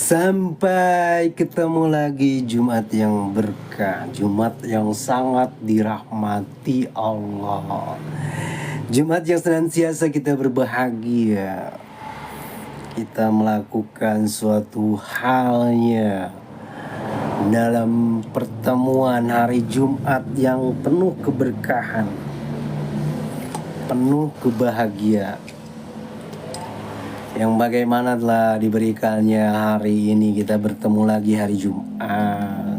Sampai ketemu lagi Jumat yang berkah, Jumat yang sangat dirahmati Allah, Jumat yang senantiasa kita berbahagia, kita melakukan suatu halnya dalam pertemuan hari Jumat yang penuh keberkahan, penuh kebahagiaan, yang bagaimana telah diberikannya hari ini kita bertemu lagi hari Jumat,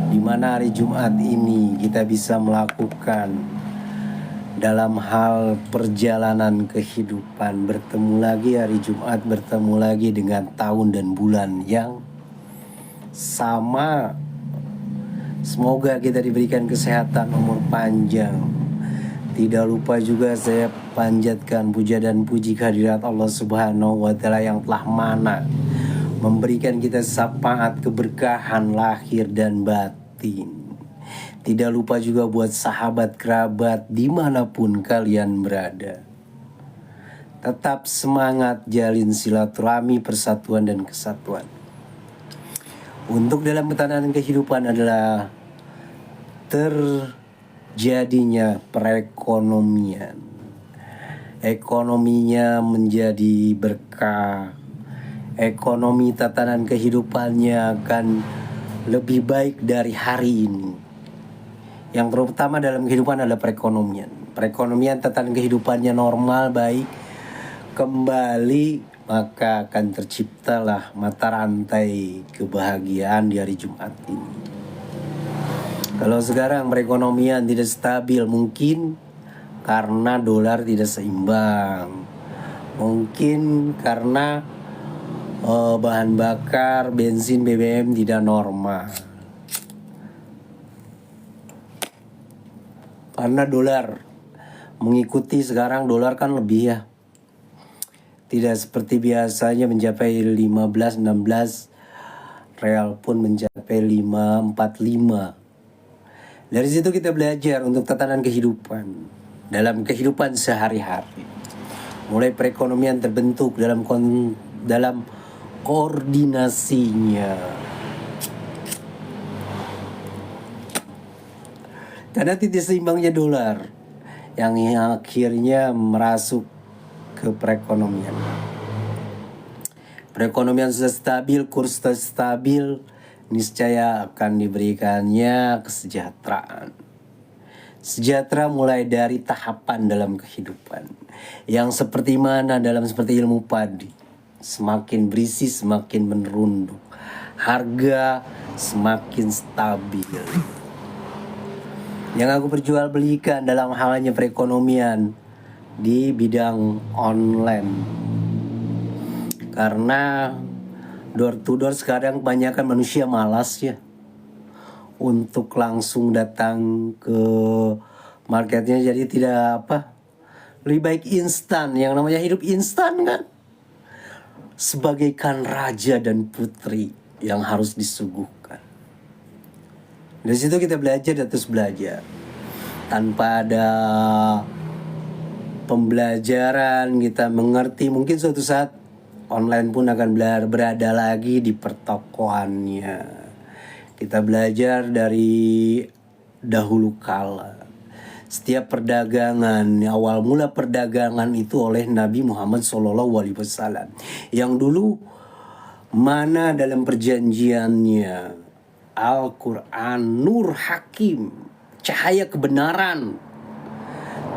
di mana hari Jumat ini kita bisa melakukan dalam hal perjalanan kehidupan, bertemu lagi hari Jumat, bertemu lagi dengan tahun dan bulan yang sama. Semoga kita diberikan kesehatan, umur panjang. Tidak lupa juga saya panjatkan puja dan puji kehadirat Allah Subhanahu wa Ta'ala yang telah mana memberikan kita syafaat keberkahan lahir dan batin. Tidak lupa juga buat sahabat kerabat dimanapun kalian berada. Tetap semangat jalin silaturahmi, persatuan dan kesatuan. Untuk dalam ketahanan kehidupan adalah terjadinya perekonomian. Ekonominya menjadi berkah. Ekonomi tatanan kehidupannya akan lebih baik dari hari ini. Yang terutama dalam kehidupan adalah perekonomian. Perekonomian tatanan kehidupannya normal, baik, kembali, maka akan terciptalah mata rantai kebahagiaan di hari Jumat ini. Kalau sekarang perekonomian tidak stabil, mungkin karena dolar tidak seimbang, mungkin karena bahan bakar bensin BBM tidak normal, karena dolar mengikuti sekarang dolar kan lebih ya, tidak seperti biasanya mencapai 15-16, real pun mencapai 545. Dari situ kita belajar untuk tatanan kehidupan dalam kehidupan sehari-hari. Mulai perekonomian terbentuk dalam koordinasinya. Karena tidak seimbangnya dolar yang akhirnya merasuk ke perekonomian. Perekonomian sudah stabil, kurs sudah stabil, niscaya akan diberikannya kesejahteraan. Sejahtera mulai dari tahapan dalam kehidupan. Yang seperti mana seperti ilmu padi. Semakin berisi semakin menurunduk. Harga semakin stabil. Yang aku perjualbelikan dalam halnya perekonomian di bidang online. Karena door to door sekarang kebanyakan manusia malas ya untuk langsung datang ke marketnya, jadi tidak lebih baik instan. Yang namanya hidup instan kan sebagaikan raja dan putri yang harus disuguhkan. Dari situ kita belajar dan terus belajar tanpa ada pembelajaran, kita mengerti mungkin suatu saat online pun akan berada lagi di pertokoannya. Kita belajar dari dahulu kala. Setiap perdagangan, awal mula perdagangan itu oleh Nabi Muhammad SAW. Yang dulu mana dalam perjanjiannya Al-Quran, Nur Hakim, cahaya kebenaran.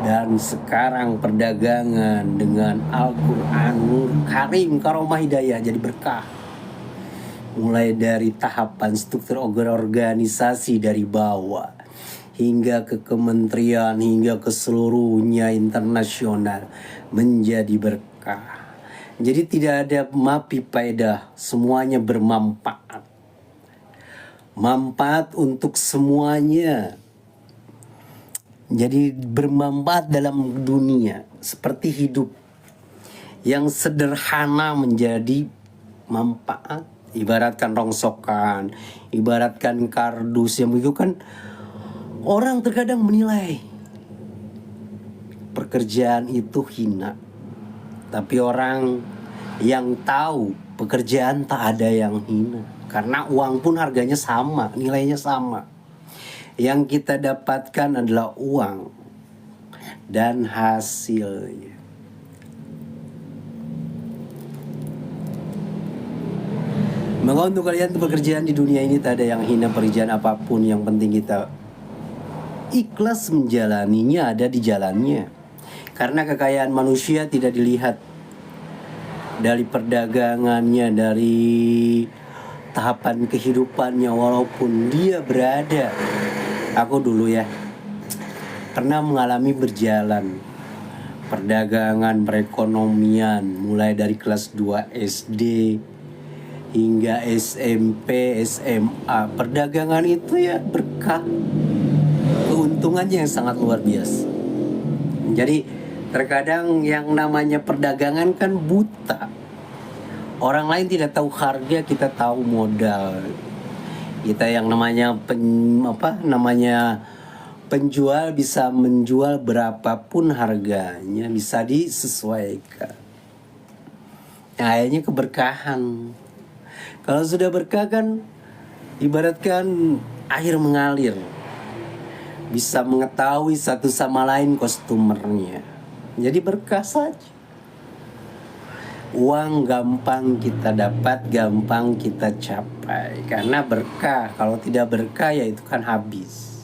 Dan sekarang perdagangan dengan Al-Quran, Nur Karim, Karomah Hidayah, jadi berkah. Mulai dari tahapan struktur organisasi dari bawah hingga ke kementerian, hingga ke seluruhnya internasional menjadi berkah. Jadi tidak ada mapi paedah, semuanya bermanfaat. Manfaat untuk semuanya. Jadi bermanfaat dalam dunia, seperti hidup yang sederhana menjadi manfaat. Ibaratkan rongsokan, ibaratkan kardus, yang begitu kan orang terkadang menilai pekerjaan itu hina. Tapi orang yang tahu Pekerjaan tak ada yang hina, karena uang pun harganya sama, nilainya sama. Yang kita dapatkan adalah uang dan hasilnya. Maka untuk kalian pekerjaan di dunia ini tak ada yang hina, pekerjaan apapun, yang penting kita ikhlas menjalaninya, ada di jalannya. Karena kekayaan manusia tidak dilihat dari perdagangannya, dari tahapan kehidupannya, walaupun dia berada. Aku dulu ya pernah mengalami berjalan perdagangan perekonomian mulai dari kelas 2 SD hingga SMP, SMA. Perdagangan itu ya berkah, keuntungannya yang sangat luar biasa. Jadi terkadang yang namanya perdagangan kan buta. Orang lain tidak tahu harga, kita tahu modal. Kita yang namanya penjual bisa menjual berapapun harganya, bisa disesuaikan. Nah, akhirnya keberkahan. Kalau sudah berkah kan ibaratkan air mengalir. Bisa mengetahui satu sama lain customernya. Jadi berkah saja. Uang gampang kita dapat, gampang kita capai. Karena berkah. Kalau tidak berkah ya itu kan habis.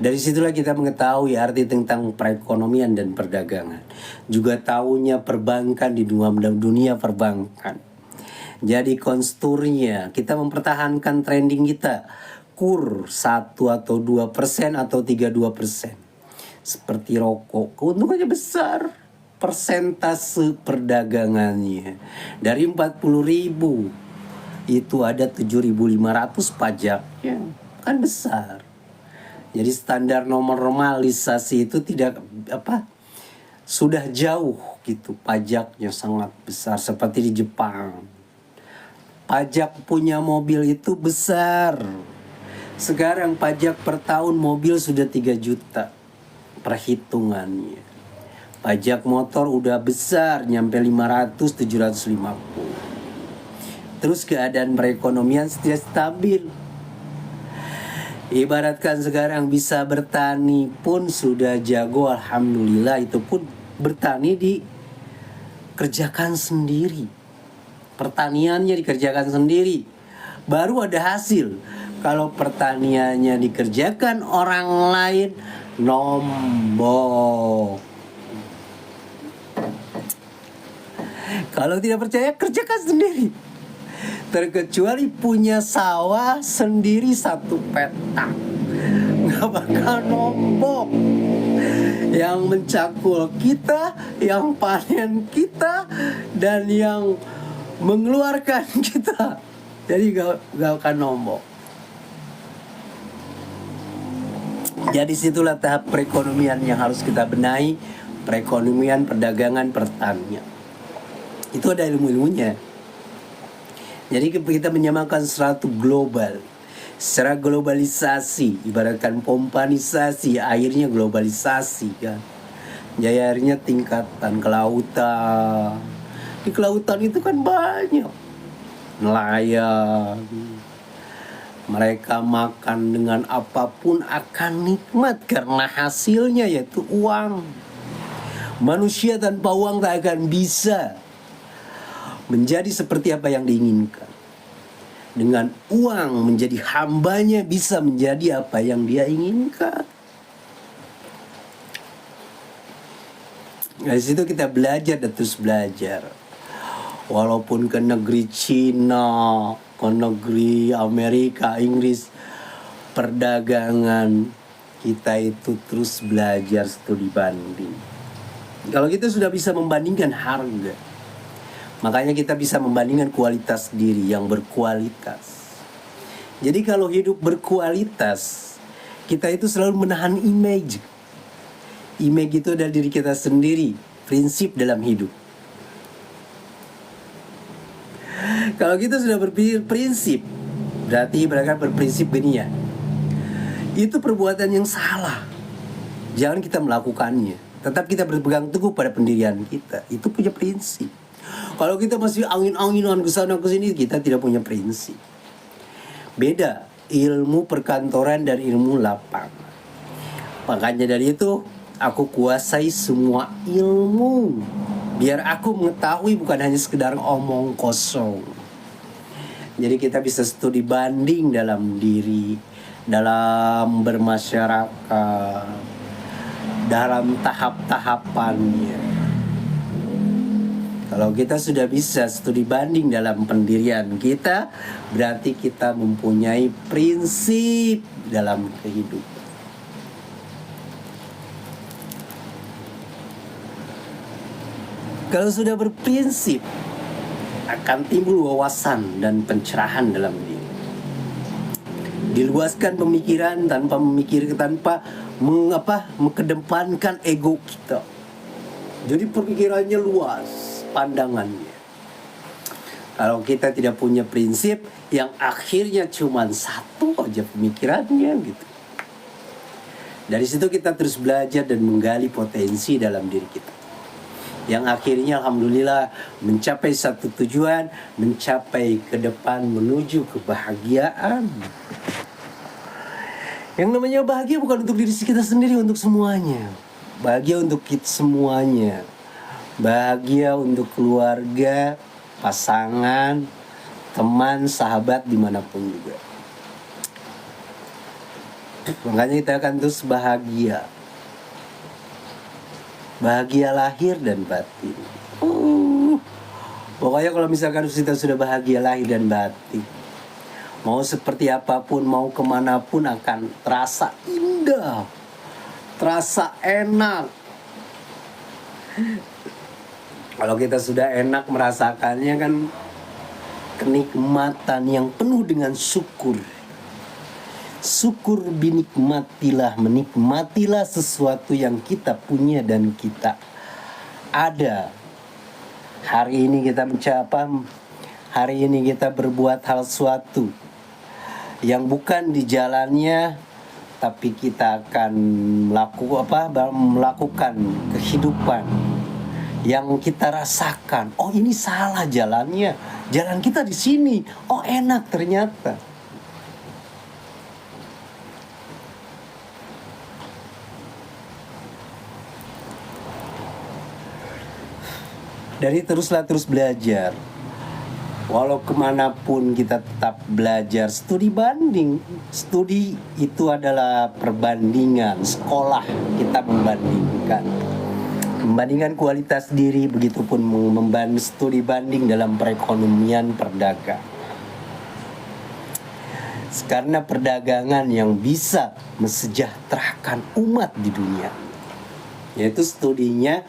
Dari situlah kita mengetahui arti tentang perekonomian dan perdagangan. Juga tahunya perbankan di dunia perbankan. Jadi konsturnya kita mempertahankan trending kita. Kur 1 atau 2% atau 32%. Seperti rokok, keuntungannya besar. Persentase perdagangannya dari 40.000 itu ada 7.500 pajaknya, kan besar. Jadi standar normalisasi itu tidak sudah jauh gitu, pajaknya sangat besar seperti di Jepang. Pajak punya mobil itu besar. Sekarang pajak per tahun mobil sudah 3 juta perhitungannya. Pajak motor udah besar, nyampe 500-750. Terus keadaan perekonomian tidak stabil. Ibaratkan sekarang bisa bertani pun sudah jago, alhamdulillah. Itu pun bertani dikerjakan sendiri. Pertaniannya dikerjakan sendiri, baru ada hasil. Kalau pertaniannya dikerjakan orang lain, nombok. Kalau tidak percaya, kerjakan sendiri. Terkecuali punya sawah sendiri 1 petak, nggak bakal nombok. Yang mencakul kita, yang panen kita, dan yang mengeluarkan kita. Jadi gak akan nombok. Jadi situlah tahap perekonomian yang harus kita benahi. Perekonomian, perdagangan, pertanian. Itu ada ilmu-ilmunya. Jadi kita menyamakan sesuatu global. Secara globalisasi, ibaratkan pompanisasi, airnya globalisasi kan. Jadi airnya tingkatan kelautan. Di kelautan itu kan banyak nelayan. Mereka makan dengan apapun akan nikmat karena hasilnya yaitu uang. Manusia tanpa uang tak akan bisa menjadi seperti apa yang diinginkan. Dengan uang menjadi hambanya, bisa menjadi apa yang dia inginkan. Dari situ kita belajar dan terus belajar. Walaupun ke negeri Cina, ke negeri Amerika, Inggris, perdagangan kita itu terus belajar studi banding. Kalau kita sudah bisa membandingkan harga, makanya kita bisa membandingkan kualitas diri yang berkualitas. Jadi kalau hidup berkualitas, kita itu selalu menahan image. Image itu dari diri kita sendiri, prinsip dalam hidup. Kalau kita sudah berprinsip, berarti mereka berprinsip gini ya. Itu perbuatan yang salah. Jangan kita melakukannya. Tetap kita berpegang teguh pada pendirian kita. Itu punya prinsip. Kalau kita masih angin-anginan ke sana ke sini, kita tidak punya prinsip. Beda ilmu perkantoran dan ilmu lapangan. Makanya dari itu aku kuasai semua ilmu, biar aku mengetahui bukan hanya sekedar omong kosong. Jadi kita bisa studi banding dalam diri, dalam bermasyarakat, dalam tahap-tahapannya. Kalau kita sudah bisa studi banding dalam pendirian kita, berarti kita mempunyai prinsip dalam kehidupan. Kalau sudah berprinsip, akan timbul wawasan dan pencerahan dalam diri. Diluaskan pemikiran tanpa mengedepankan ego kita. Jadi pemikirannya luas, pandangannya. Kalau kita tidak punya prinsip, yang akhirnya cuma satu aja pemikirannya gitu. Dari situ kita terus belajar dan menggali potensi dalam diri kita, yang akhirnya alhamdulillah mencapai satu tujuan, mencapai ke depan menuju kebahagiaan. Yang namanya bahagia bukan untuk diri kita sendiri, untuk semuanya. Bahagia untuk kita semuanya. Bahagia untuk keluarga, pasangan, teman, sahabat, dimanapun juga. Makanya kita akan terus bahagia. Bahagia lahir dan batin. Pokoknya kalau misalkan kita sudah bahagia lahir dan batin, mau seperti apapun, mau kemanapun akan terasa indah, terasa enak. Kalau kita sudah enak merasakannya kan, kenikmatan yang penuh dengan syukur. Syukur binikmatilah, menikmatilah sesuatu yang kita punya dan kita ada. Hari ini kita mencapai, hari ini kita berbuat hal suatu yang bukan di jalannya, tapi kita akan melakukan kehidupan yang kita rasakan. Oh, ini salah jalannya, jalan kita di sini. Oh, enak ternyata. Dari terus belajar. Walau kemanapun kita tetap belajar. Studi banding. Studi itu adalah perbandingan. Sekolah kita membandingkan kualitas diri. Begitupun studi banding dalam perekonomian perdagangan. Karena perdagangan yang bisa mensejahterakan umat di dunia, yaitu studinya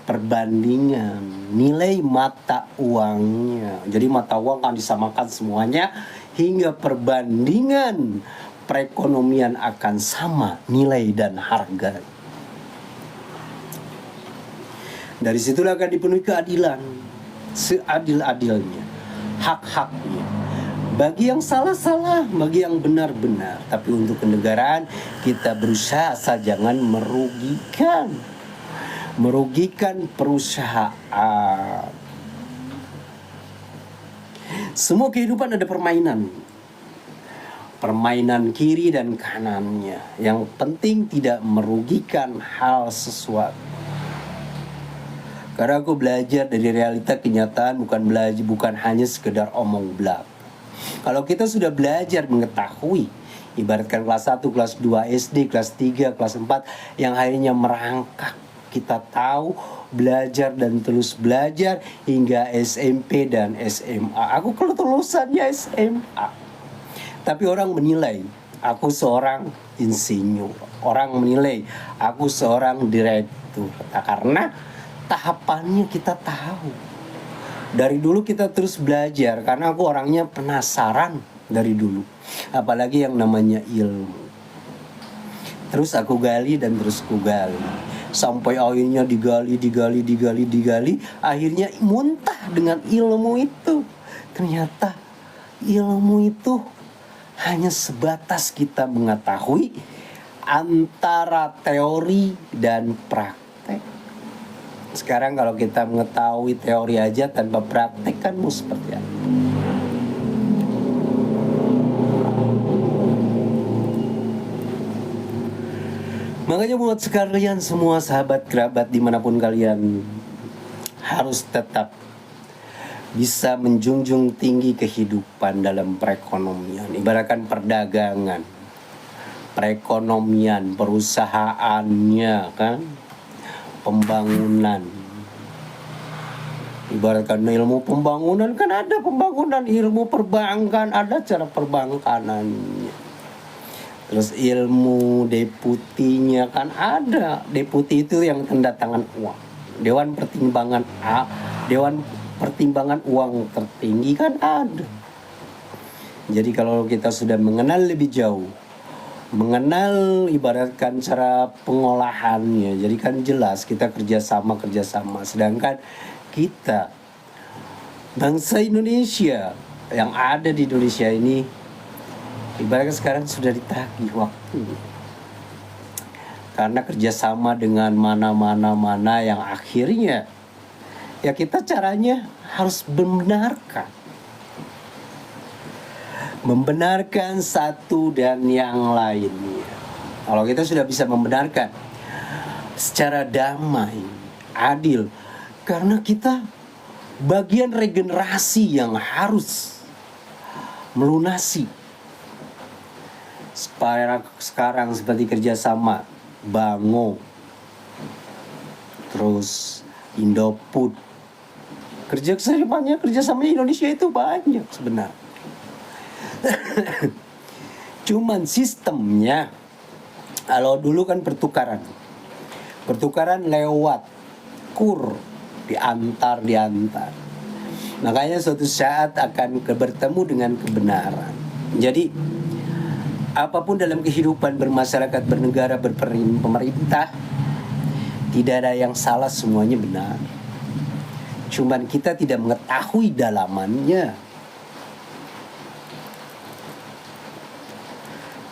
perbandingan nilai mata uangnya. Jadi mata uang akan disamakan semuanya, hingga perbandingan perekonomian akan sama nilai dan harga. Dari situlah akan dipenuhi keadilan, seadil-adilnya, hak-haknya. Bagi yang salah-salah, bagi yang benar-benar. Tapi untuk kenegaraan kita berusaha asal jangan merugikan perusahaan. Semua kehidupan ada permainan kiri dan kanannya. Yang penting tidak merugikan hal sesuatu. Karena aku belajar dari realita kenyataan, bukan hanya sekedar omong belaka. Kalau kita sudah belajar mengetahui, ibaratkan kelas 1, kelas 2 SD, kelas 3, kelas 4, yang akhirnya merangkak, kita tahu, belajar dan terus belajar hingga SMP dan SMA. Aku kelulusannya SMA. Tapi orang menilai aku seorang insinyur. Orang menilai aku seorang direktur. Karena tahapannya kita tahu. Dari dulu kita terus belajar. Karena aku orangnya penasaran dari dulu. Apalagi yang namanya ilmu. Terus aku gali dan terus ku gali. Sampai akhirnya digali. Akhirnya muntah dengan ilmu itu. Ternyata ilmu itu hanya sebatas kita mengetahui antara teori dan praktek. Sekarang kalau kita mengetahui teori aja tanpa praktek kan mau seperti apa? Makanya buat sekalian semua sahabat kerabat dimanapun kalian harus tetap bisa menjunjung tinggi kehidupan dalam perekonomian. Ibaratkan perdagangan, perekonomian, perusahaannya kan, pembangunan. Ibaratkan ilmu pembangunan kan ada pembangunan, ilmu perbankan ada cara perbankanannya. Terus ilmu deputinya kan ada. Deputi itu yang tanda tangan uang. Dewan Pertimbangan Uang tertinggi kan ada. Jadi kalau kita sudah mengenal lebih jauh, mengenal ibaratkan cara pengolahannya, jadi kan jelas kita kerjasama. Sedangkan kita bangsa Indonesia yang ada di Indonesia ini ibaratnya sekarang sudah ditagih waktu, karena kerjasama dengan mana yang akhirnya ya kita caranya harus membenarkan satu dan yang lainnya. Kalau kita sudah bisa membenarkan secara damai, adil, karena kita bagian regenerasi yang harus melunasi. Sekarang seperti kerjasama Bango, terus Indofood, kerjasama Indonesia itu banyak sebenarnya. Cuman sistemnya, kalau dulu kan pertukaran lewat kur, diantar. Makanya suatu saat akan bertemu dengan kebenaran. Jadi apapun dalam kehidupan bermasyarakat, bernegara, berpemerintah, tidak ada yang salah, semuanya benar. Cuman kita tidak mengetahui dalamannya,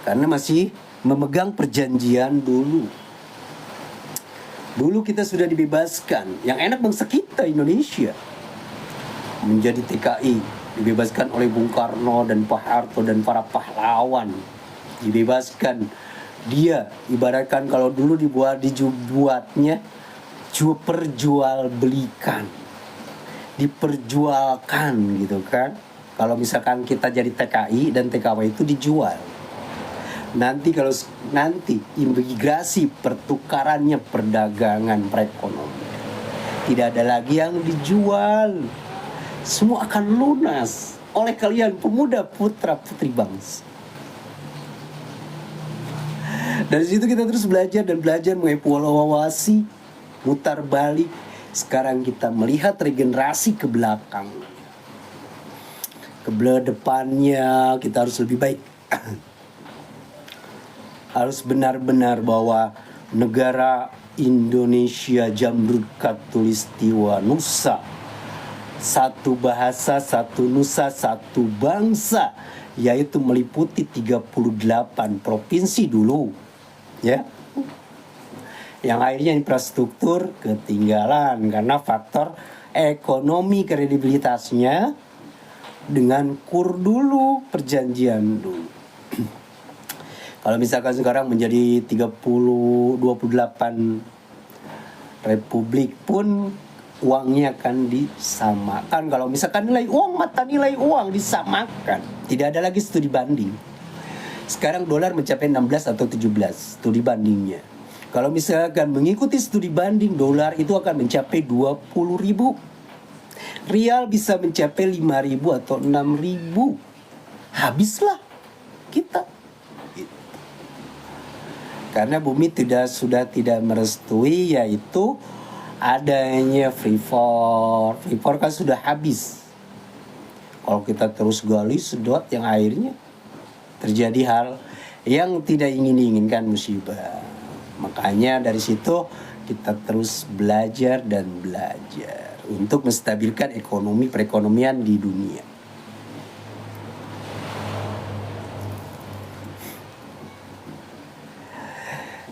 karena masih memegang perjanjian dulu. Dulu kita sudah dibebaskan. Yang enak bangsa kita Indonesia menjadi TKI, dibebaskan oleh Bung Karno dan Pak Harto dan para pahlawan. Dibebaskan. Dia ibaratkan kalau dulu dibuatnya diperjualkan gitu kan. Kalau misalkan kita jadi TKI dan TKW itu dijual. Nanti imigrasi, pertukarannya, perdagangan, perekonomian, tidak ada lagi yang dijual. Semua akan lunas oleh kalian pemuda putra putri bangsa. Dari situ kita terus belajar mengevaluasi, mutar balik. Sekarang kita melihat regenerasi ke belakang, ke depannya kita harus lebih baik. Harus benar-benar bahwa negara Indonesia Jamrud Khatulistiwa Nusa, satu bahasa, satu nusa, satu bangsa, yaitu meliputi 38 provinsi dulu, ya. Yang akhirnya infrastruktur ketinggalan karena faktor ekonomi, kredibilitasnya dengan kur dulu, perjanjian dulu. Kalau misalkan sekarang menjadi 28 republik pun uangnya akan disamakan. Kalau misalkan mata nilai uang disamakan, tidak ada lagi studi banding. Sekarang dolar mencapai 16 atau 17 studi bandingnya. Kalau misalkan mengikuti studi banding, dolar itu akan mencapai 20.000. Rial bisa mencapai 5.000 atau 6.000. Habislah kita. Karena bumi sudah tidak merestui, yaitu adanya Freeport. Freeport kan sudah habis. Kalau kita terus gali sedot, yang akhirnya terjadi hal yang tidak diinginkan, musibah. Makanya dari situ kita terus belajar untuk menstabilkan ekonomi perekonomian di dunia.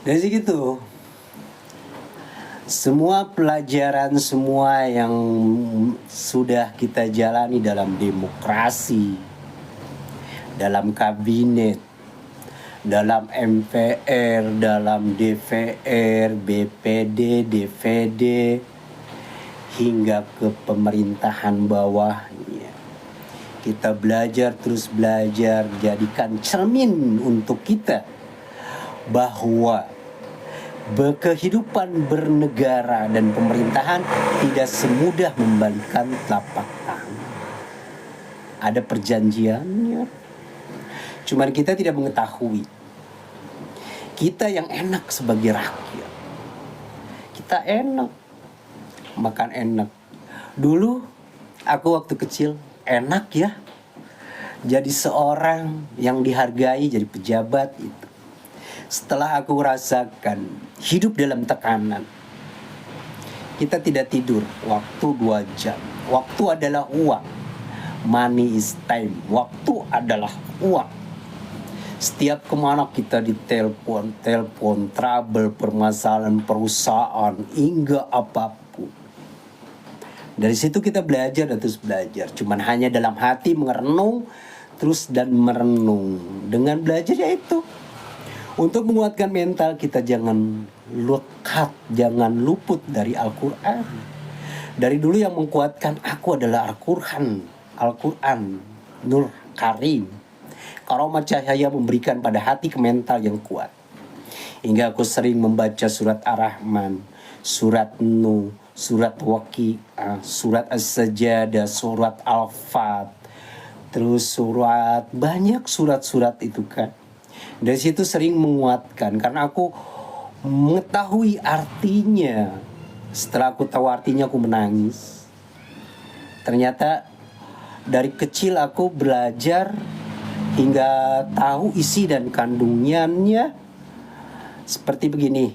Dari situ Semua pelajaran, semua yang sudah kita jalani dalam demokrasi, dalam kabinet, dalam MPR, dalam DPR, BPD, DPD, hingga ke pemerintahan bawahnya. Kita belajar, terus belajar, jadikan cermin untuk kita bahwa kehidupan bernegara dan pemerintahan tidak semudah membalikkan telapak tangan. Ada perjanjiannya. Cuman kita tidak mengetahui. Kita yang enak sebagai rakyat. Kita enak. Makan enak. Dulu aku waktu kecil enak ya. Jadi seorang yang dihargai, jadi pejabat itu. Setelah aku rasakan hidup dalam tekanan, kita tidak tidur waktu 2 jam. Waktu adalah uang. Money is time. Waktu adalah uang. Setiap kemana kita ditelepon, trouble, permasalahan perusahaan, hingga apapun. Dari situ kita belajar dan terus belajar. Cuman hanya dalam hati merenung, terus dan merenung. Dengan belajar yaitu untuk menguatkan mental kita jangan lekat, jangan luput dari Al-Quran. Dari dulu yang menguatkan aku adalah Al-Quran, Nur Karim. Karomah cahaya memberikan pada hati ke mental yang kuat. Hingga aku sering membaca surat Ar-Rahman, surat Nuh, surat Waqi'ah, surat As-Sajadah, surat Al-Fat, terus banyak surat-surat itu kan. Dari situ sering menguatkan karena aku mengetahui artinya. Setelah aku tahu artinya aku menangis. Ternyata dari kecil aku belajar hingga tahu isi dan kandungannya. Seperti begini.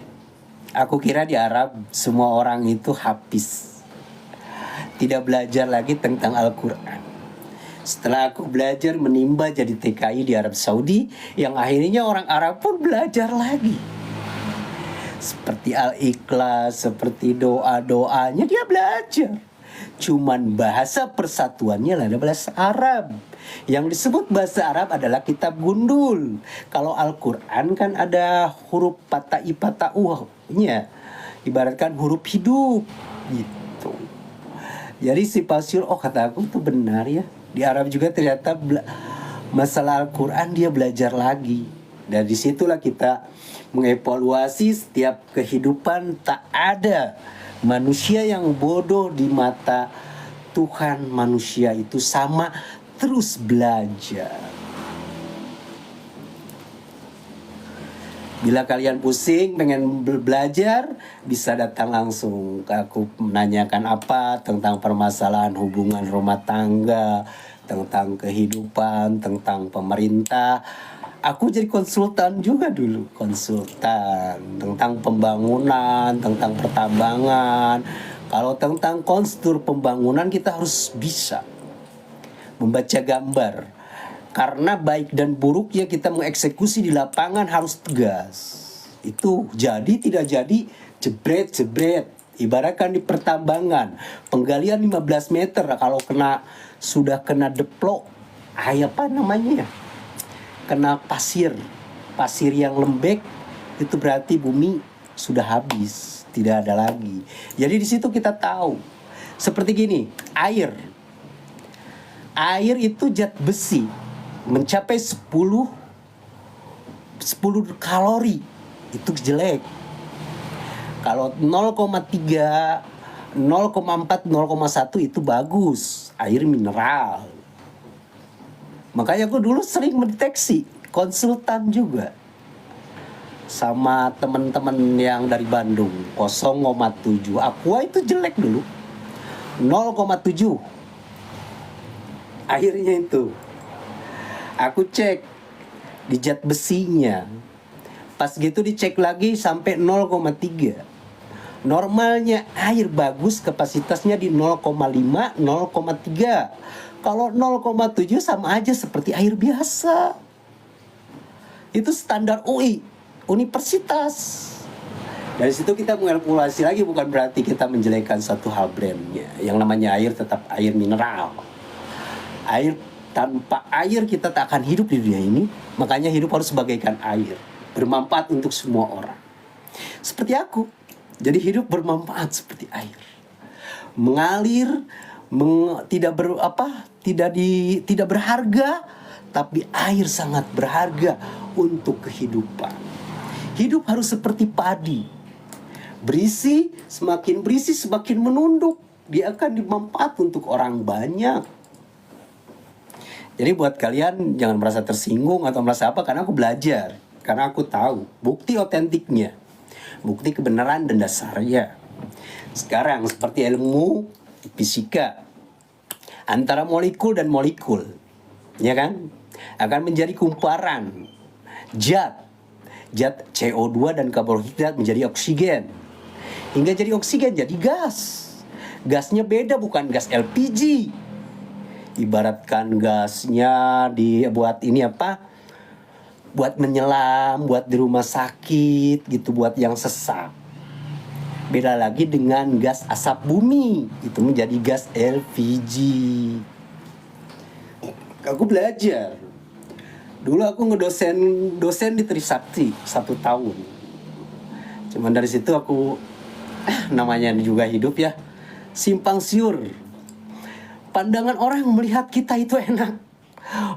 Aku kira di Arab semua orang itu hafiz. Tidak belajar lagi tentang Al-Quran. Setelah aku belajar menimba jadi TKI di Arab Saudi, yang akhirnya orang Arab pun belajar lagi. Seperti Al-Ikhlas, seperti doa-doanya dia belajar. Cuman bahasa persatuannya adalah bahasa Arab. Yang disebut bahasa Arab adalah kitab gundul. Kalau Al-Quran kan ada huruf pata'u-nya. Ibaratkan huruf hidup gitu. Jadi si Pasyur, kata aku tuh benar ya. Di Arab juga ternyata masalah Al-Quran dia belajar lagi. Dan disitulah kita mengevaluasi setiap kehidupan. Tak ada manusia yang bodoh di mata Tuhan. Manusia itu sama, terus belajar. Bila kalian pusing pengen belajar, bisa datang langsung ke aku, menanyakan apa tentang permasalahan hubungan rumah tangga, tentang kehidupan, tentang pemerintah. Aku jadi konsultan juga dulu, konsultan tentang pembangunan, tentang pertambangan. Kalau tentang konstur pembangunan kita harus bisa membaca gambar. Karena baik dan buruknya kita mengeksekusi di lapangan harus tegas. Itu jadi tidak jadi jebret. Ibaratkan di pertambangan, penggalian 15 meter kalau sudah kena deplok, apa namanya? Kena pasir yang lembek, itu berarti bumi sudah habis, tidak ada lagi. Jadi di situ kita tahu. Seperti gini, air itu zat besi mencapai 10 kalori itu jelek. Kalau 0,3, 0,4, 0,1 itu bagus, air mineral. Makanya aku dulu sering mendeteksi, konsultan juga sama teman-teman yang dari Bandung, 0,7. Aqua itu jelek dulu, 0,7 akhirnya itu. Aku cek di zat besinya. Pas gitu dicek lagi sampai 0,3. Normalnya air bagus kapasitasnya di 0,5, 0,3. Kalau 0,7 sama aja seperti air biasa. Itu standar UI, universitas. Dari situ kita mengevaluasi lagi, bukan berarti kita menjelekkan satu hal brandnya. Yang namanya air tetap air mineral. Air, tanpa air kita tak akan hidup di dunia ini. Makanya hidup harus sebagaikan air, bermanfaat untuk semua orang. Seperti aku. Jadi hidup bermanfaat seperti air. Mengalir, tidak berharga, tapi air sangat berharga untuk kehidupan. Hidup harus seperti padi. Berisi, semakin berisi semakin menunduk. Dia akan dimanfaat untuk orang banyak. Jadi buat kalian jangan merasa tersinggung atau merasa apa, karena aku belajar. Karena aku tahu bukti otentiknya, bukti kebenaran dan dasarnya. Sekarang seperti ilmu fisika, antara molekul dan molekul, ya kan, akan menjadi kumparan zat CO2 dan karbohidrat menjadi oksigen, hingga jadi oksigen jadi gas. Gasnya beda, bukan gas LPG. Ibaratkan gasnya dibuat ini apa, buat menyelam, buat di rumah sakit gitu, buat yang sesak. Beda lagi dengan gas asap bumi, itu menjadi gas LPG. Aku belajar. Dulu aku dosen di Trisakti 1 tahun. Cuman dari situ aku namanya juga hidup ya, simpang siur. Pandangan orang melihat kita itu enak,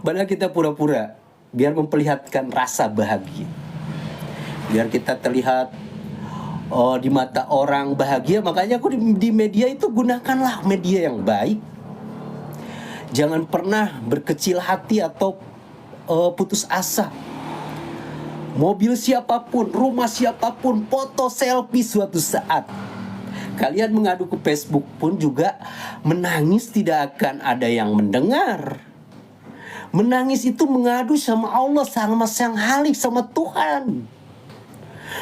padahal kita pura-pura biar memperlihatkan rasa bahagia. Biar kita terlihat di mata orang bahagia. Makanya aku di media itu gunakanlah media yang baik. Jangan pernah berkecil hati atau putus asa. Mobil siapapun, rumah siapapun, foto selfie suatu saat kalian mengadu ke Facebook pun juga menangis, tidak akan ada yang mendengar. Menangis itu mengadu sama Allah, sama Sang Halik, sama Tuhan.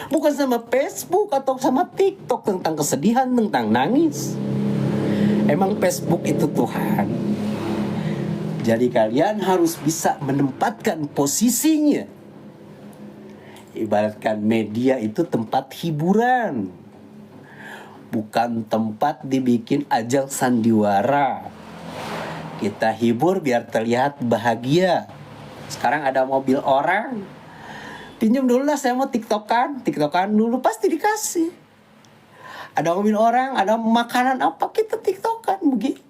Bukan sama Facebook atau sama TikTok tentang kesedihan, tentang nangis. Emang Facebook itu Tuhan. Jadi kalian harus bisa menempatkan posisinya. Ibaratkan media itu tempat hiburan, bukan tempat dibikin ajang sandiwara. Kita hibur biar terlihat bahagia. Sekarang ada mobil orang, pinjam dulu lah, saya mau tiktokan dulu, pasti dikasih. Ada mobil orang, ada makanan apa, kita tiktokan begitu.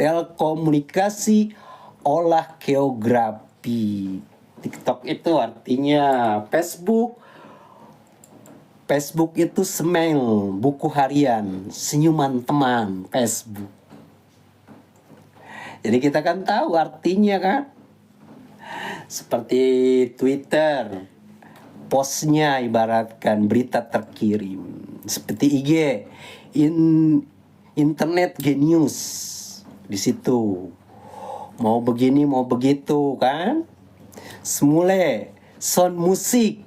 Telekomunikasi olah geografi. TikTok itu artinya Facebook. Facebook itu semeng, buku harian, senyuman teman, Facebook. Jadi kita kan tahu artinya kan. Seperti Twitter, postnya ibaratkan berita terkirim. Seperti IG, internet genius. Di situ mau begini mau begitu kan, semule sound musik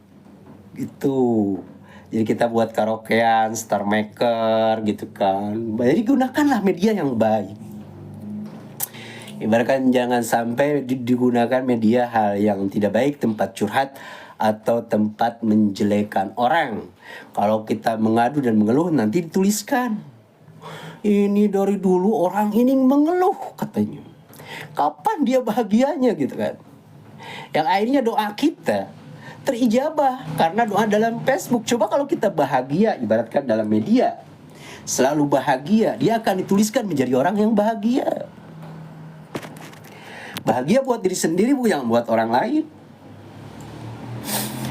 gitu. Jadi kita buat karaokean, star maker gitu kan. Jadi gunakanlah media yang baik. Ibaratkan jangan sampai digunakan media hal yang tidak baik, tempat curhat atau tempat menjelekan orang. Kalau kita mengadu dan mengeluh, nanti dituliskan, ini dari dulu orang ini mengeluh katanya. Kapan dia bahagianya gitu kan. Yang akhirnya doa kita terijabah karena doa dalam Facebook. Coba kalau kita bahagia, ibaratkan dalam media, selalu bahagia, dia akan dituliskan menjadi orang yang bahagia. Bahagia buat diri sendiri, bukan buat orang lain.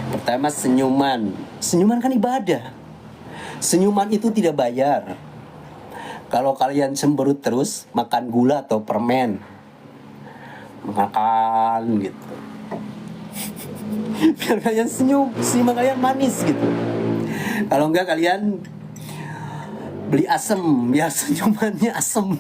Pertama, senyuman. Senyuman kan ibadah. Senyuman itu tidak bayar. Kalau kalian cemberut terus, makan gula atau permen, makan gitu, biar kalian senyum kalian manis gitu. Kalau enggak, kalian beli asem biar senyumannya asem.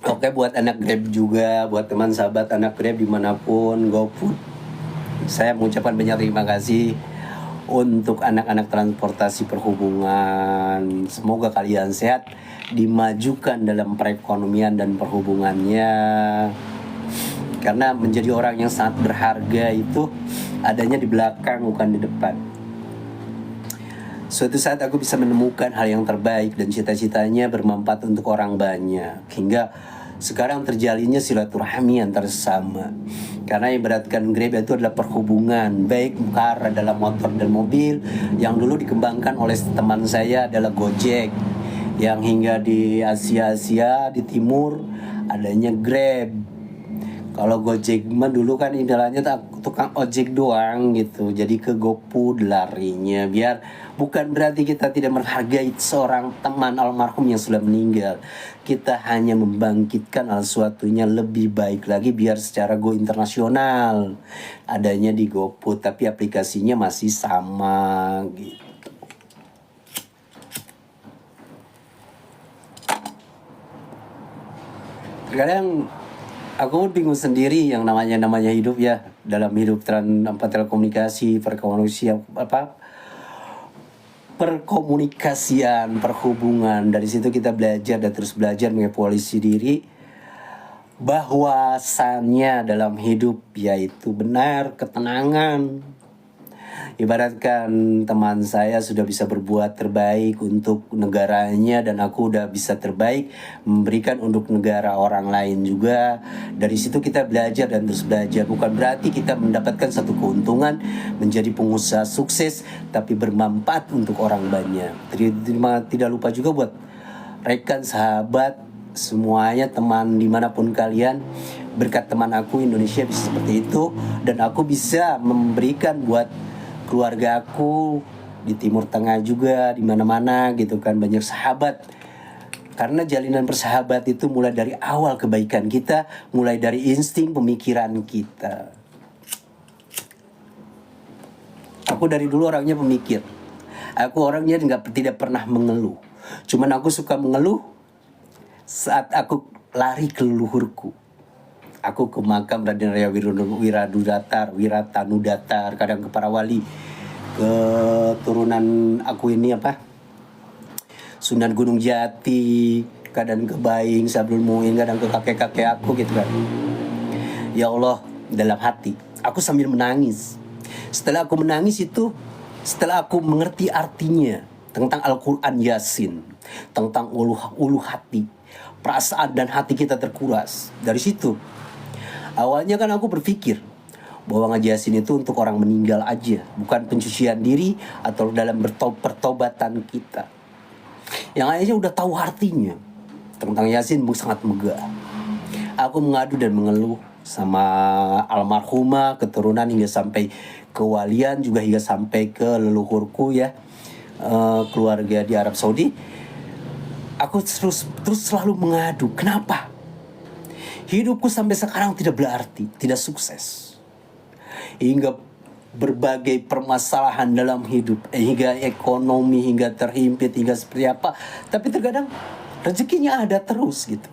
Oke, buat anak Grab juga, buat teman sahabat anak Grab dimanapun, GoFood, saya mengucapkan banyak terima kasih untuk anak-anak transportasi perhubungan. Semoga kalian sehat, dimajukan dalam perekonomian dan perhubungannya. Karena menjadi orang yang sangat berharga itu adanya di belakang, bukan di depan. Suatu saat aku bisa menemukan hal yang terbaik dan cita-citanya bermanfaat untuk orang banyak. Hingga sekarang terjalinnya silaturahmi antar sesama. Karena yang beratkan Grab itu adalah perhubungan, baik car dalam motor dan mobil. Yang dulu dikembangkan oleh teman saya adalah Gojek. Yang hingga di Asia di timur adanya Grab. Kalau Gojek mah dulu kan idolanya tukang ojek doang gitu. Jadi ke GoFood larinya. Biar bukan berarti kita tidak menghargai seorang teman almarhum yang sudah meninggal. Kita hanya membangkitkan hal suatunya lebih baik lagi biar secara go internasional. Adanya di GoFood tapi aplikasinya masih sama gitu. Terkadang aku bingung sendiri yang namanya hidup ya, dalam hidup telekomunikasi, perkomunikasian, perhubungan. Dari situ kita belajar dan terus belajar mengevaluasi diri bahwasannya dalam hidup yaitu benar ketenangan. Ibaratkan teman saya sudah bisa berbuat terbaik untuk negaranya dan aku udah bisa terbaik memberikan untuk negara orang lain juga. Dari situ kita belajar dan terus belajar. Bukan berarti kita mendapatkan satu keuntungan menjadi pengusaha sukses tapi bermanfaat untuk orang banyak. Tidak lupa juga buat rekan, sahabat, semuanya, teman dimanapun kalian. Berkat teman aku Indonesia bisa seperti itu dan aku bisa memberikan buat keluarga aku di Timur Tengah juga, di mana-mana gitu kan, banyak sahabat. Karena jalinan persahabat itu mulai dari awal kebaikan kita, mulai dari insting pemikiran kita. Aku dari dulu orangnya pemikir. Aku orangnya tidak pernah mengeluh. Cuman aku suka mengeluh saat aku lari ke leluhurku. Aku ke makam Raden Raya Wiratanudatar, kadang ke para wali, ke turunan aku ini Sunan Gunung Jati, kadang ke Baing, Sablul Muin, kadang ke kakek-kakek aku gitu kan. Ya Allah, dalam hati aku sambil menangis. Setelah aku menangis itu, setelah aku mengerti artinya tentang Al-Quran Yasin, tentang ulu hati, perasaan dan hati kita terkuras. Dari situ awalnya kan aku berpikir bahwa ngaji Yasin itu untuk orang meninggal aja, bukan pencucian diri atau dalam pertobatan kita. Yang akhirnya udah tahu artinya tentang Yasin sangat megah. Aku mengadu dan mengeluh sama almarhumah, keturunan hingga sampai kewalian juga, hingga sampai ke leluhurku ya, keluarga di Arab Saudi. Aku terus selalu mengadu, kenapa hidupku sampai sekarang tidak berarti, tidak sukses. Hingga berbagai permasalahan dalam hidup, hingga ekonomi, hingga terhimpit, hingga seperti apa. Tapi terkadang rezekinya ada terus gitu.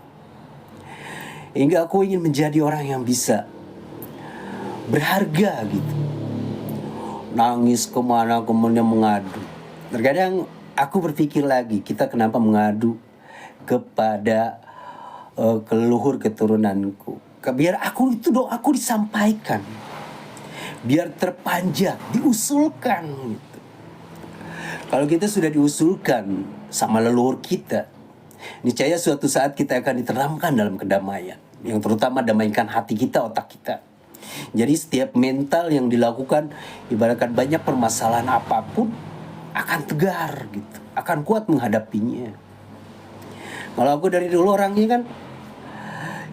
Hingga aku ingin menjadi orang yang bisa berharga gitu. Nangis kemana kemudian mengadu. Terkadang aku berpikir lagi, kita kenapa mengadu kepada leluhur keturunanku, biar aku itu doaku disampaikan, biar terpanjat, diusulkan gitu. Kalau kita sudah diusulkan sama leluhur kita, niscaya suatu saat kita akan diterangkan dalam kedamaian, yang terutama damaikan hati kita, otak kita. Jadi setiap mental yang dilakukan, ibaratkan banyak permasalahan apapun akan tegar gitu, akan kuat menghadapinya. Kalau aku dari dulu orangnya kan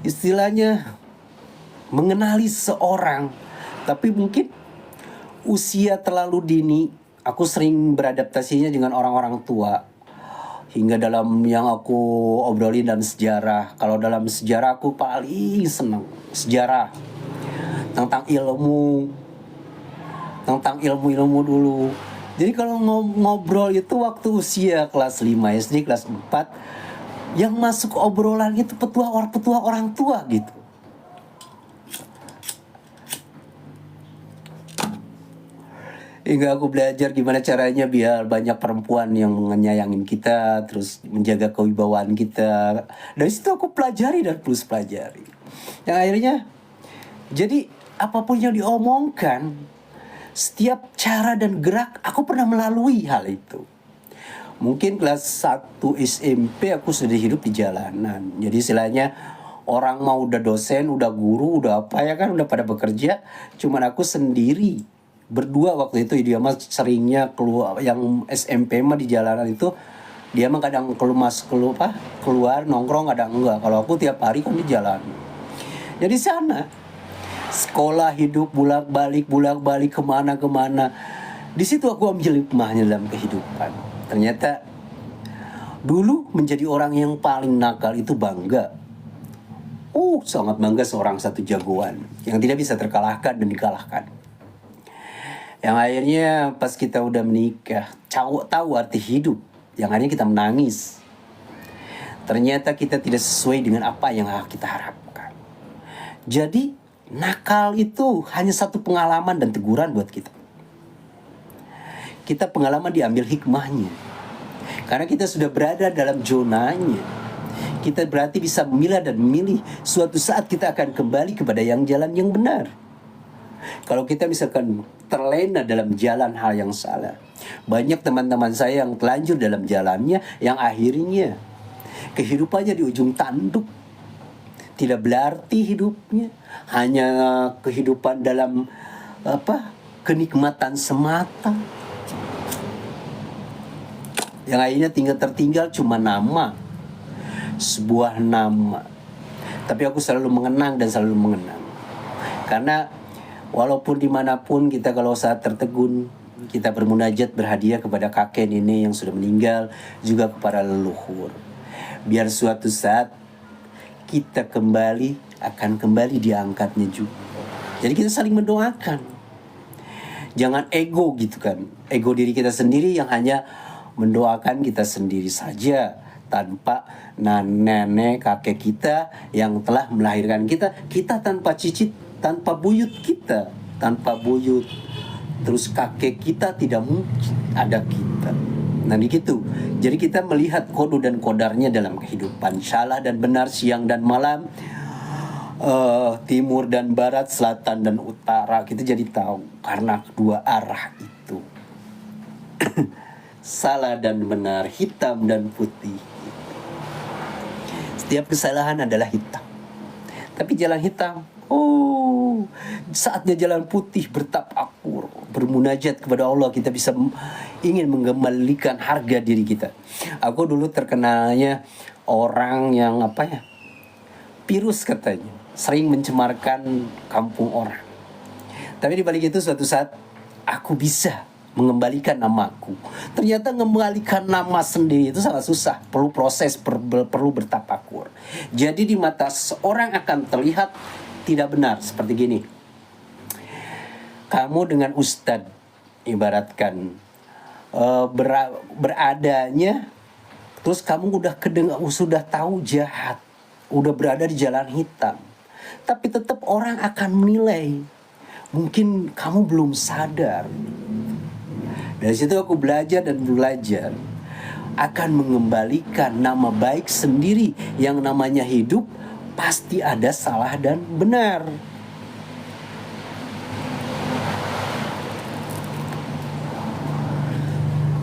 istilahnya mengenali seorang, tapi mungkin usia terlalu dini. Aku sering beradaptasinya dengan orang-orang tua. Hingga dalam yang aku obrolin dalam sejarah. Kalau dalam sejarah aku paling senang sejarah tentang ilmu, tentang ilmu-ilmu dulu. Jadi kalau ngobrol itu waktu usia kelas 5 SD, kelas 4, yang masuk obrolan itu petua orang tua gitu. Hingga aku belajar gimana caranya biar banyak perempuan yang menyayangin kita, terus menjaga kewibawaan kita. Dari situ aku pelajari dan terus pelajari. Yang akhirnya Jadi apapun yang diomongkan, setiap cara dan gerak aku pernah melalui hal itu. Mungkin kelas 1 SMP aku sudah hidup di jalanan. Jadi istilahnya orang mau udah dosen, udah guru, udah apa ya kan, udah pada bekerja. Cuman aku sendiri berdua waktu itu. Dia mah seringnya keluar, yang SMP mah di jalanan itu dia mah kadang keluar nongkrong, kadang enggak. Kalau aku tiap hari kan di jalan. Jadi sana sekolah, hidup bolak-balik kemana-kemana. Di situ aku ambil hikmahnya dalam kehidupan. Ternyata dulu menjadi orang yang paling nakal itu bangga. Sangat bangga seorang satu jagoan yang tidak bisa terkalahkan dan dikalahkan. Yang akhirnya pas kita udah menikah, tahu arti hidup, yang akhirnya kita menangis. Ternyata kita tidak sesuai dengan apa yang kita harapkan. Jadi nakal itu hanya satu pengalaman dan teguran buat kita. Kita pengalaman diambil hikmahnya. Karena kita sudah berada dalam zonanya. Kita berarti bisa memilah dan memilih. Suatu saat kita akan kembali kepada yang jalan yang benar. Kalau kita misalkan terlena dalam jalan hal yang salah, banyak teman-teman saya yang telanjur dalam jalannya, yang akhirnya kehidupannya di ujung tanduk. Tidak berarti hidupnya, hanya kehidupan dalam kenikmatan semata. Yang akhirnya tertinggal cuma nama, sebuah nama. Tapi aku selalu mengenang dan selalu mengenang. Karena walaupun dimanapun kita, kalau saat tertegun, kita bermunajat, berhadiah kepada kakek nenek yang sudah meninggal, juga kepada leluhur. Biar suatu saat kita akan kembali diangkatnya juga. Jadi kita saling mendoakan. Jangan ego gitu kan. Ego diri kita sendiri yang hanya mendoakan kita sendiri saja, tanpa nenek kakek kita yang telah melahirkan kita. Kita tanpa cicit, tanpa buyut kita, terus kakek kita tidak mungkin ada kita. Nah gitu. Jadi kita melihat kodo dan kodarnya dalam kehidupan, salah dan benar, siang dan malam, timur dan barat, selatan dan utara. Kita jadi tahu karena kedua arah itu. Salah dan benar, hitam dan putih. Setiap kesalahan adalah hitam. Tapi jalan hitam, saatnya jalan putih bertapakur, bermunajat kepada Allah. Kita bisa ingin mengembalikan harga diri kita. Aku dulu terkenalnya orang yang virus katanya, sering mencemarkan kampung orang. Tapi di balik itu suatu saat aku bisa mengembalikan namaku. Ternyata mengembalikan nama sendiri itu sangat susah, perlu proses, perlu bertapakur. Jadi di mata seorang akan terlihat tidak benar seperti gini. Kamu dengan ustadz ibaratkan beradanya, terus kamu sudah tahu jahat, udah berada di jalan hitam, tapi tetap orang akan menilai. Mungkin kamu belum sadar. Dari situ aku belajar akan mengembalikan nama baik sendiri. Yang namanya hidup pasti ada salah dan benar.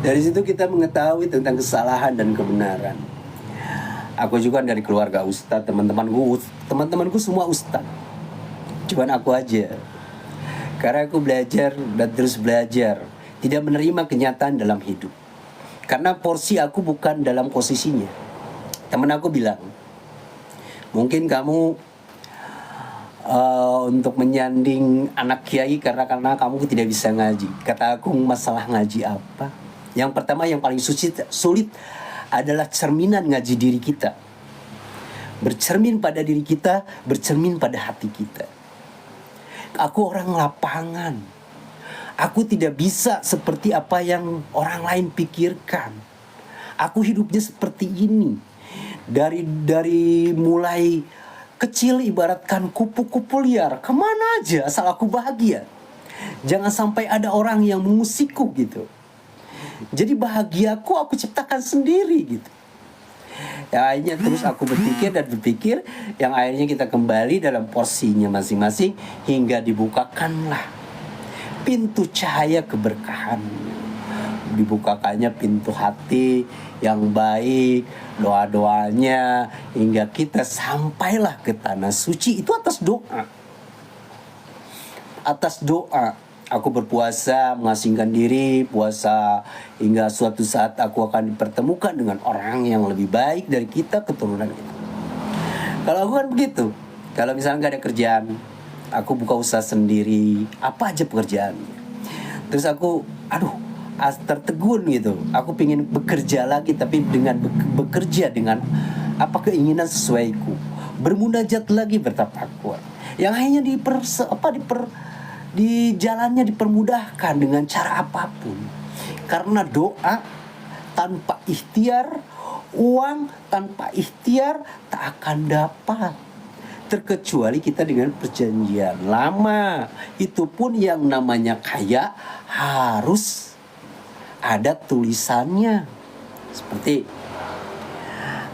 Dari situ kita mengetahui tentang kesalahan dan kebenaran. Aku juga dari keluarga ustadz, teman-temanku semua ustadz. Cuman aku aja. Karena aku belajar dan terus belajar, tidak menerima kenyataan dalam hidup. Karena porsi aku bukan dalam posisinya. Temen aku bilang, mungkin kamu untuk menyanding anak kiai karena kamu tidak bisa ngaji. Kata aku, masalah ngaji apa? Yang pertama, yang paling sulit adalah cerminan ngaji diri kita. Bercermin pada diri kita, bercermin pada hati kita. Aku orang lapangan. Aku tidak bisa seperti apa yang orang lain pikirkan. Aku hidupnya seperti ini. Dari mulai kecil ibaratkan kupu-kupu liar. Kemana aja asal aku bahagia. Jangan sampai ada orang yang mengusikku gitu. Jadi bahagiaku aku ciptakan sendiri gitu. Yang akhirnya terus aku berpikir dan berpikir, yang akhirnya kita kembali dalam porsinya masing-masing hingga dibukakanlah pintu cahaya keberkahan. Dibukakannya pintu hati yang baik, doa-doanya, hingga kita sampailah ke tanah suci itu atas doa. Atas doa aku berpuasa, mengasingkan diri, puasa hingga suatu saat aku akan dipertemukan dengan orang yang lebih baik dari kita, keturunan kita. Kalau aku kan begitu. Kalau misalnya gak ada kerjaan, aku buka usaha sendiri, apa aja pekerjaannya. Terus aku, tertegun gitu. Aku pingin bekerja lagi, tapi dengan bekerja dengan apa keinginan sesuaiku. Bermunajat lagi, bertakwa. Yang akhirnya di jalannya dipermudahkan dengan cara apapun. Karena doa tanpa ikhtiar, uang tanpa ikhtiar tak akan dapat. Terkecuali kita dengan perjanjian lama. Itu pun yang namanya kaya harus ada tulisannya. Seperti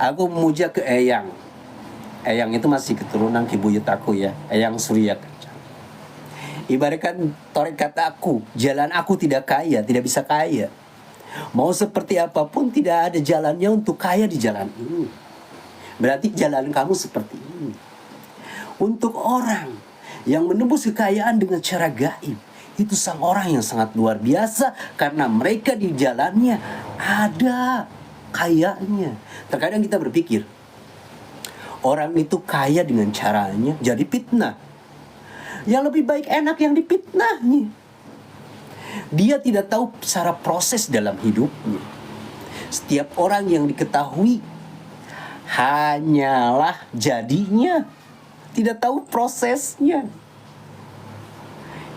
aku memuja ke Eyang. Eyang itu masih keturunan kibuyut aku ya, Eyang Surya. Ibaratkan tarekat aku, jalan aku tidak kaya, tidak bisa kaya. Mau seperti apapun tidak ada jalannya untuk kaya di jalan ini. Berarti jalan kamu seperti ini. Untuk orang yang menembus kekayaan dengan cara gaib, itu sang orang yang sangat luar biasa karena mereka di jalannya ada kayanya. Terkadang kita berpikir orang itu kaya dengan caranya jadi fitnah. Yang lebih baik enak yang difitnahnya. Dia tidak tahu cara proses dalam hidupnya. Setiap orang yang diketahui hanyalah jadinya, tidak tahu prosesnya.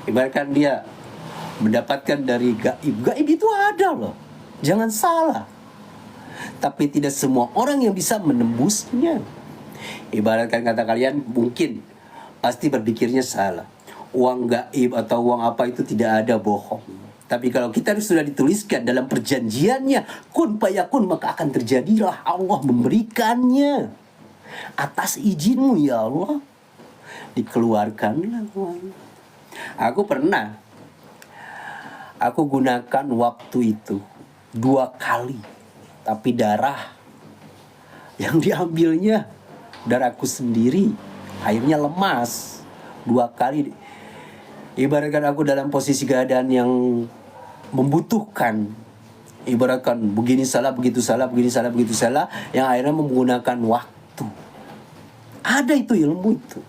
Ibaratkan dia mendapatkan dari gaib. Gaib itu ada loh, jangan salah. Tapi tidak semua orang yang bisa menembusnya. Ibaratkan kata kalian, mungkin pasti berpikirnya salah. Uang gaib atau uang apa itu tidak ada, bohong. Tapi kalau kita sudah dituliskan dalam perjanjiannya, kun fayakun, maka akan terjadilah. Allah memberikannya atas izinmu ya Allah. Dikeluarkanlah uang. Aku gunakan waktu itu 2 kali. Tapi darah yang diambilnya darahku sendiri. Akhirnya lemas 2 kali. Ibaratkan aku dalam posisi keadaan yang membutuhkan. Ibaratkan begini salah, begitu salah, begini salah, begitu salah. Yang akhirnya menggunakan waktu. Ada itu ilmu itu.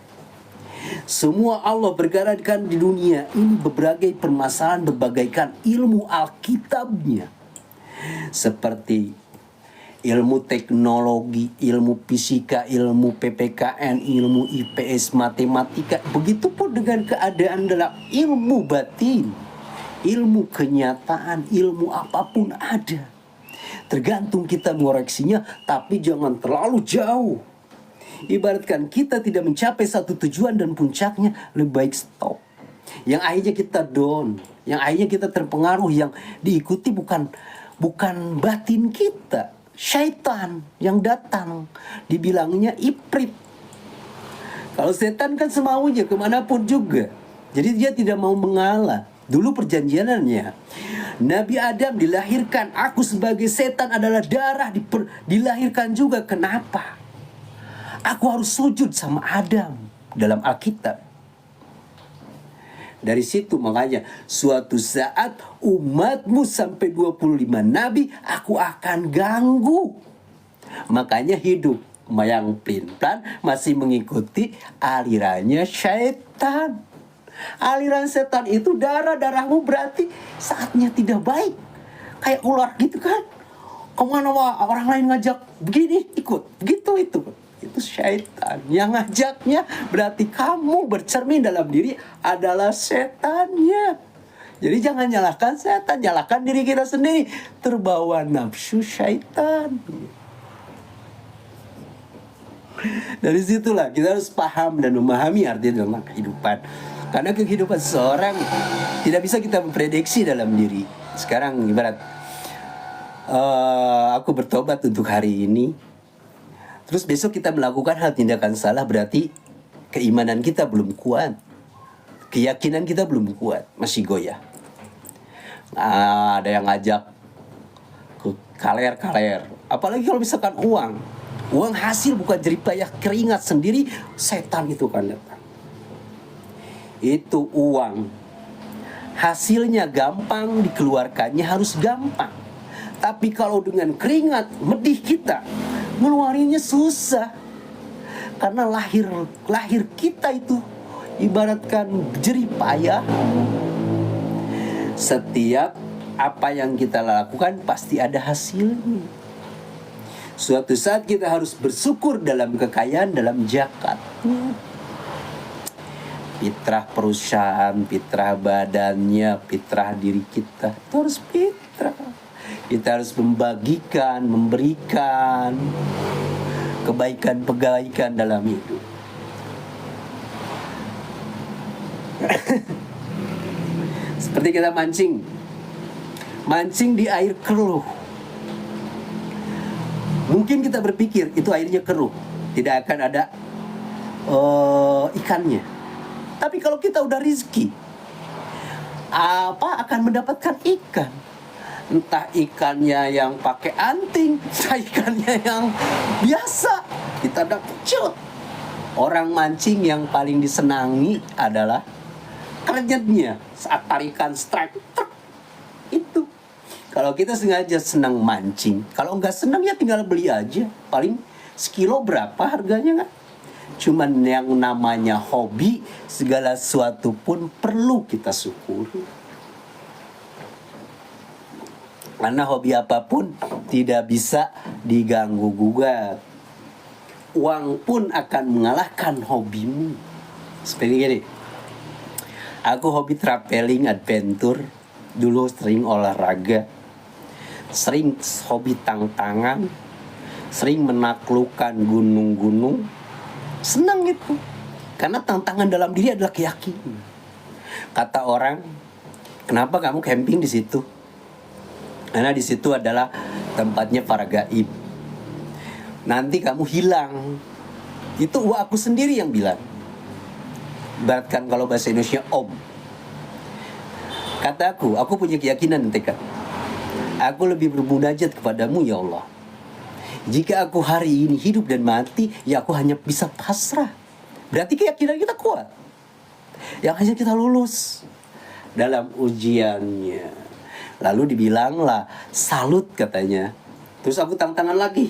Semua Allah bergarakan di dunia ini berbagai permasalahan, berbagaikan ilmu Alkitabnya. Seperti ilmu teknologi, ilmu fisika, ilmu PPKN, ilmu IPS, matematika. Begitupun dengan keadaan dalam ilmu batin, ilmu kenyataan, ilmu apapun ada. Tergantung kita mengoreksinya, tapi jangan terlalu jauh. Ibaratkan kita tidak mencapai satu tujuan dan puncaknya, lebih baik stop. Yang akhirnya kita down, yang akhirnya kita terpengaruh, yang diikuti bukan batin kita, syaitan yang datang, dibilangnya ifrit. Kalau setan kan semaunya kemanapun juga, jadi dia tidak mau mengalah. Dulu perjanjiannya Nabi Adam dilahirkan, aku sebagai setan adalah darah, dilahirkan juga. Kenapa? Aku harus sujud sama Adam dalam Alkitab. Dari situ makanya suatu saat umatmu sampai 25 nabi aku akan ganggu. Makanya hidup yang pelin-pelan masih mengikuti alirannya syaitan. Aliran setan itu darahmu berarti saatnya tidak baik. Kayak ular gitu kan. Kemana orang lain ngajak begini ikut. Begitu itu. Itu syaitan yang ngajaknya, berarti kamu bercermin dalam diri adalah setannya. Jadi jangan nyalahkan setan, nyalahkan diri kita sendiri, terbawa nafsu syaitan. Dari situlah kita harus paham dan memahami arti dalam kehidupan. Karena kehidupan seseorang tidak bisa kita memprediksi dalam diri. Sekarang ibarat aku bertobat untuk hari ini, Terus besok kita melakukan hal tindakan salah, berarti keimanan kita belum kuat, keyakinan kita belum kuat, masih goyah. Nah, ada yang ngajak ke kaler-kaler, apalagi kalau misalkan uang hasil bukan jeripayah keringat sendiri, setan itu kan datang. Itu uang hasilnya gampang, dikeluarkannya harus gampang. Tapi kalau dengan keringat medih kita, ngeluarinnya susah. Karena lahir kita itu ibaratkan jeripayah. Setiap apa yang kita lakukan pasti ada hasilnya. Suatu saat kita harus bersyukur dalam kekayaan, dalam zakat. Fitrah perusahaan, fitrah badannya, fitrah diri kita, itu harus fitrah. Kita harus membagikan, memberikan kebaikan dalam hidup. Seperti kita mancing di air keruh. Mungkin kita berpikir itu airnya keruh, tidak akan ada ikannya. Tapi kalau kita udah rizki, akan mendapatkan ikan. Entah ikannya yang pakai anting, entah ikannya yang biasa, kita dapat cut. Orang mancing yang paling disenangi adalah kerenjetnya saat tarikan strike. Itu. Kalau kita sengaja senang mancing, kalau nggak senang ya tinggal beli aja. Paling sekilo berapa harganya kan? Cuman yang namanya hobi, segala sesuatu pun perlu kita syukuri. Karena hobi apapun tidak bisa diganggu gugat. Uang pun akan mengalahkan hobimu. Seperti gini, aku hobi traveling adventure. Dulu sering olahraga, sering hobi tantangan, sering menaklukkan gunung-gunung. Senang itu, karena tantangan dalam diri adalah keyakinan. Kata orang, kenapa kamu camping di situ? Karena di situ adalah tempatnya para gaib. Nanti kamu hilang. Itu aku sendiri yang bilang. Ibaratkan kalau bahasa Indonesia om. Kataku, aku punya keyakinan dan tekad. Aku lebih bermunajat kepadamu ya Allah. Jika aku hari ini hidup dan mati, ya aku hanya bisa pasrah. Berarti keyakinan kita kuat. Yang hanya kita lulus dalam ujiannya. Lalu dibilanglah, salut katanya. Terus aku tantangan lagi.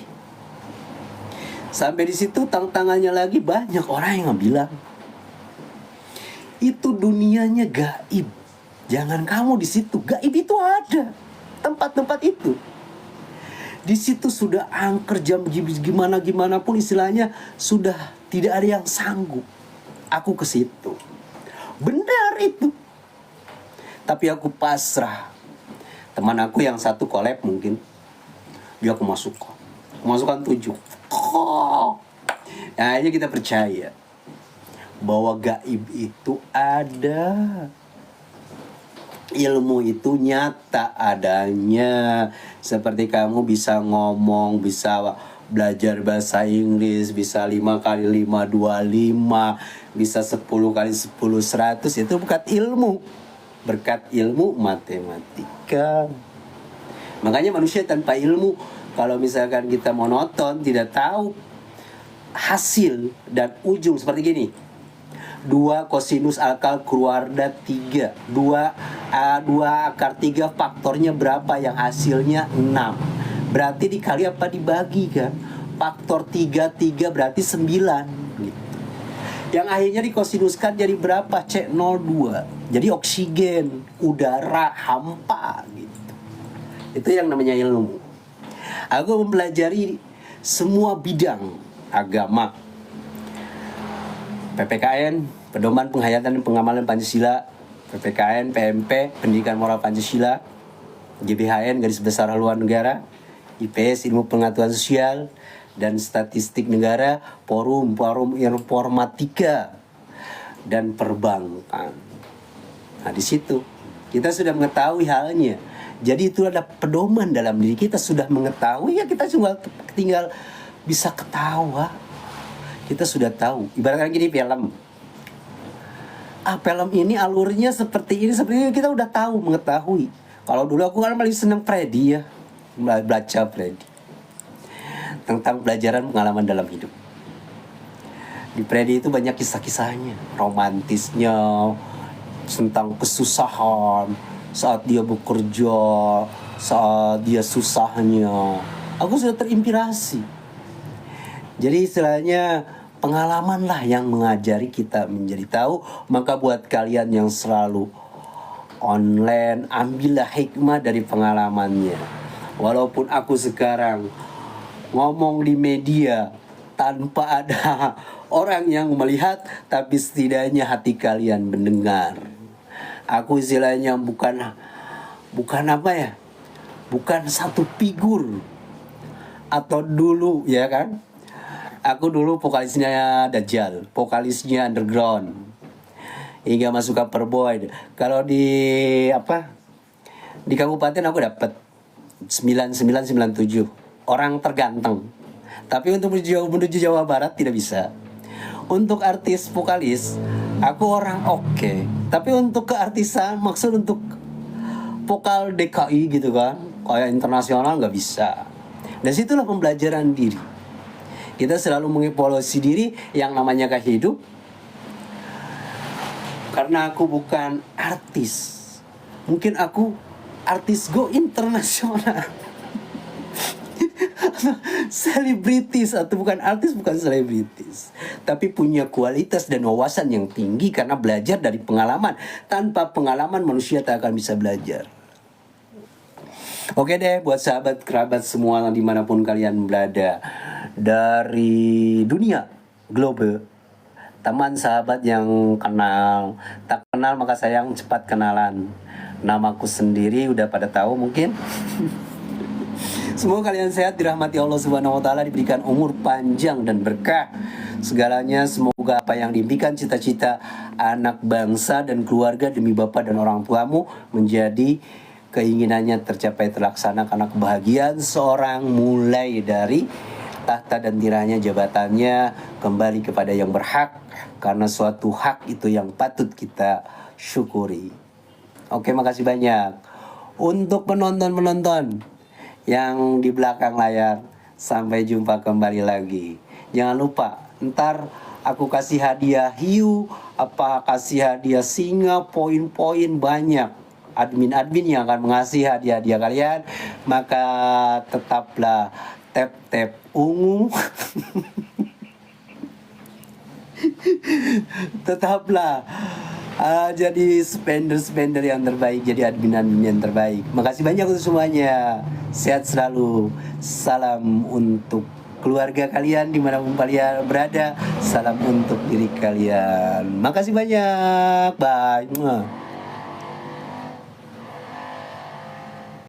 Sampai di situ tantangannya lagi, banyak orang yang bilang, itu dunianya gaib. Jangan kamu di situ. Gaib itu ada. Tempat-tempat itu. Di situ sudah angker jam gimana pun istilahnya, sudah tidak ada yang sanggup. Aku ke situ. Benar itu. Tapi aku pasrah. Teman aku yang satu collab mungkin, dia kemasukan 7. Nah, akhirnya kita percaya bahwa gaib itu ada. Ilmu itu nyata adanya. Seperti kamu bisa ngomong, bisa belajar bahasa Inggris, bisa 5 kali 5 25, bisa 10 kali 10 100. Itu berkat ilmu. Berkat ilmu matematika. Makanya manusia tanpa ilmu, kalau misalkan kita monoton, tidak tahu hasil dan ujung, seperti gini. 2 kosinus akar keluarga 3, 2 akar 3 faktornya berapa, yang hasilnya 6. Berarti dikali apa dibagi kan? Faktor 3 berarti 9 gitu. Yang akhirnya dikosinuskan jadi berapa? C02. Jadi oksigen, udara, hampa gitu. Itu yang namanya ilmu. Aku mempelajari semua bidang agama, PPKN, Pedoman Penghayatan dan Pengamalan Pancasila, PPKN, PMP, Pendidikan Moral Pancasila, GBHN, Garis Besar Haluan Negara, IPS, Ilmu Pengetahuan Sosial dan Statistik Negara, Forum Informatika, dan Perbankan. Nah, di situ kita sudah mengetahui halnya. Jadi itu ada pedoman dalam diri kita, sudah mengetahui, ya kita cuma tinggal bisa ketawa. Kita sudah tahu. Ibaratkan gini, film. Film ini alurnya seperti ini, kita udah tahu, mengetahui. Kalau dulu aku kan paling seneng Freddy ya, baca Freddy tentang pelajaran pengalaman dalam hidup. Di Freddy itu banyak kisah-kisahnya, romantisnya, tentang kesusahan saat dia bekerja, saat dia susahnya. Aku sudah terinspirasi. Jadi istilahnya pengalaman lah yang mengajari kita menjadi tahu. Maka buat kalian yang selalu online, ambillah hikmah dari pengalamannya. Walaupun aku sekarang ngomong di media tanpa ada orang yang melihat, tapi setidaknya hati kalian mendengar. Aku istilahnya bukan apa ya, bukan satu figur. Atau dulu ya kan, aku dulu vokalisnya Dajjal, vokalisnya Underground, hingga masuk ke Superboy. Kalau di di kabupaten aku dapat 9997 orang terganteng. Tapi untuk menuju Jawa Barat tidak bisa. Untuk artis vokalis aku orang oke. Tapi untuk keartisan, maksud untuk vokal DKI gitu kan, kayak internasional nggak bisa. Dan situlah pembelajaran diri. Kita selalu mengevaluasi diri yang namanya hidup. Karena aku bukan artis, mungkin aku artis go internasional, selebritis, atau bukan artis, bukan selebritis, tapi punya kualitas dan wawasan yang tinggi karena belajar dari pengalaman. Tanpa pengalaman manusia tak akan bisa belajar. Oke deh, buat sahabat kerabat semua dimanapun kalian berada dari dunia global, teman sahabat yang kenal, tak kenal maka sayang cepat kenalan. Namaku sendiri udah pada tahu mungkin. Semoga kalian sehat, dirahmati Allah Subhanahu wa taala, diberikan umur panjang dan berkah segalanya. Semoga apa yang diimpikan cita-cita anak bangsa dan keluarga demi bapak dan orang tuamu menjadi keinginannya tercapai, terlaksana, karena kebahagiaan seorang mulai dari tahta dan tiranya jabatannya kembali kepada yang berhak, karena suatu hak itu yang patut kita syukuri. Oke, makasih banyak untuk penonton-penonton yang di belakang layar. Sampai jumpa kembali lagi. Jangan lupa, ntar aku kasih hadiah hiu, kasih hadiah singa, poin-poin banyak. Admin-admin yang akan mengasih hadiah-hadiah kalian. Maka tetaplah tap-tap ungu. Tetaplah jadi spender yang terbaik, jadi admin yang terbaik. Makasih banyak untuk semuanya. Sehat selalu. Salam untuk keluarga kalian dimanapun kalian berada. Salam untuk diri kalian. Makasih banyak. Bye.